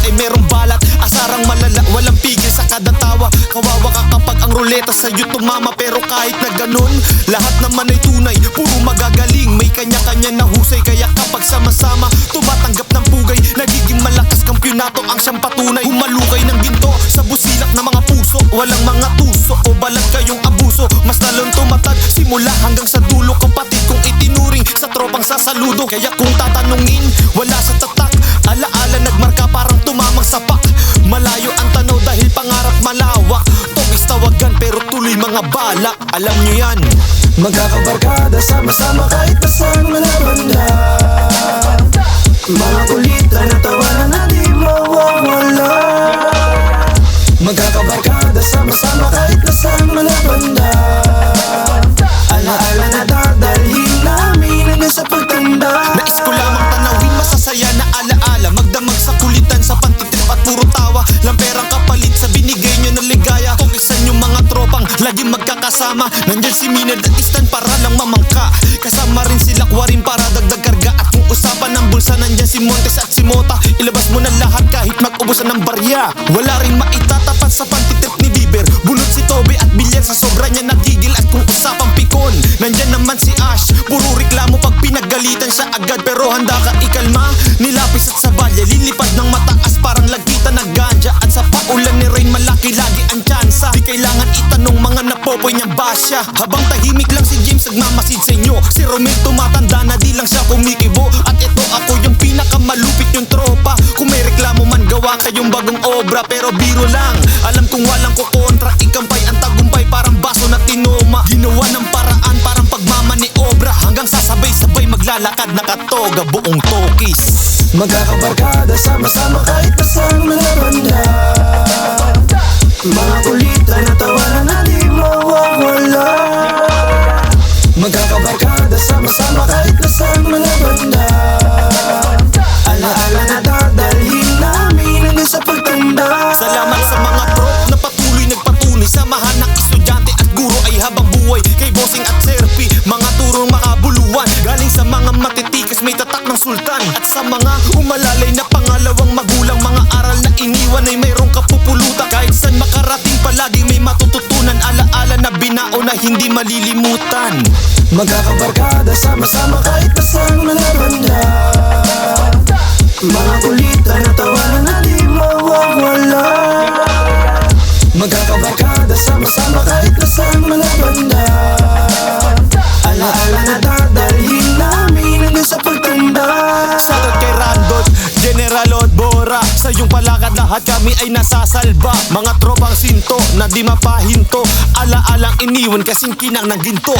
ay merong balat. Asarang malala, walang pigil sa kada tawa. Kawawa ka kapag ang ruleta sa'yo tumama. Pero kahit na ganun, lahat naman ay tunay, puro magagaling. May kanya-kanya na husay, kaya kapag sama-sama tumatanggap ng pugay, nagiging malakas kampyonato ang siyang patunay. Humalukay ng ginto sa busilak ng mga puso. Walang mga tuso o balat kayong abuso. Mas lalong tumatag simula hanggang sa dulo. Kapatid kong itinuring sa tropang sasaludo. Kaya kung tatanungin, wala sa tatak. Alaala nagmarka parang tumamang sapak. Malayo ang tanaw dahil pangarap malawak. Tokis tawagan pero tuloy mga balak. Alam nyo yan, magkakabarkada sama-sama kahit pasang malabanda. Mga kulitan at tawanan na di mawawala. Magkakabarkada sama-sama kahit pasang malabanda. Alaala na dadalhin namin hanggang sa pagtanda. nais ko lamang tanawin masasaya na alaala. Magdamag sa kulitan, sa pantitrip at puro tawa. Lamperang kapalit sa binigay nyo ng ligaya. Tukisan yung mga tropang laging magkakasama. Nandyan si Mined at Istan para lang mamangka. Kasama rin si Lakwarin para dagdag karga. At kung usapan ng bulsa, nandyan si Montes at si Mota. Ilabas mo na lahat kahit mag-ubusan ng barya. Wala rin maitatapat sa pantitrip ni Bieber. Bunot si Toby at Villar, sa sobra niya nagigil. At kung usapang pikon, nandyan naman si Ash. Puro reklamo pag pinagalitan siya agad. Pero handa ka ikalma, nilapis at sabalya. Lilipad ng mataas parang lagkitan na ganja. At sa paulan ni Rain malaki lagi ang tsansa. Di kailangan itanong mga napopoy niyang basya. Habang tahimik lang si James nagmamasid sa inyo. Si Romel tumatanda na di lang siya kumikibo. At ito ako yung pinakamalupit yung tropa. Kung may reklamo man gawa kayong bagong obra. Pero biro lang, alam kong walang kukontra. Ikampay ang tagumpay parang baso na tinoma. Ginawa ng paraan parang pagmamaniobra. Hanggang sasabay-sabay maglalakad nakatoga buong Tokis. Magkakabarkada sama-sama kahit pasang malabanda. Mga kulitan at tawanan na di mawawala. Magkakabarkada sama-sama kahit pasang malabanda. Alaala na dadalhin namin hanggang sa pagtanda. Salamat sa mga prop na patuloy nagpatunay. Samahan ng estudyante at guro ay habang buhay. Kay Bossing at Serpi, mga turong makabuluhan. Galing sa mga matitikas may tatak ng sultan. At sa mga umalalay na pangalawang magulang. Mga aral na iniwan ay mayroong kapupulutan. Kahit saan makarating palagi may matututunan. Alaala na binao na hindi malilimutan. Magkakabarkada sama-sama kahit pasang malabanda. Mga kulitan at tawanan na di mawawala. Magkakabarkada sama-sama kahit pasang malabanda. Alaala na dadalhin namin hanggang sa pagtanda. Shoutout kay Randot, General Odbora. Sa iyong palakad lahat kami ay nasasalba. Mga tropang sinto na di mapahinto. Alaalang iniwan kasing kinang ng ginto.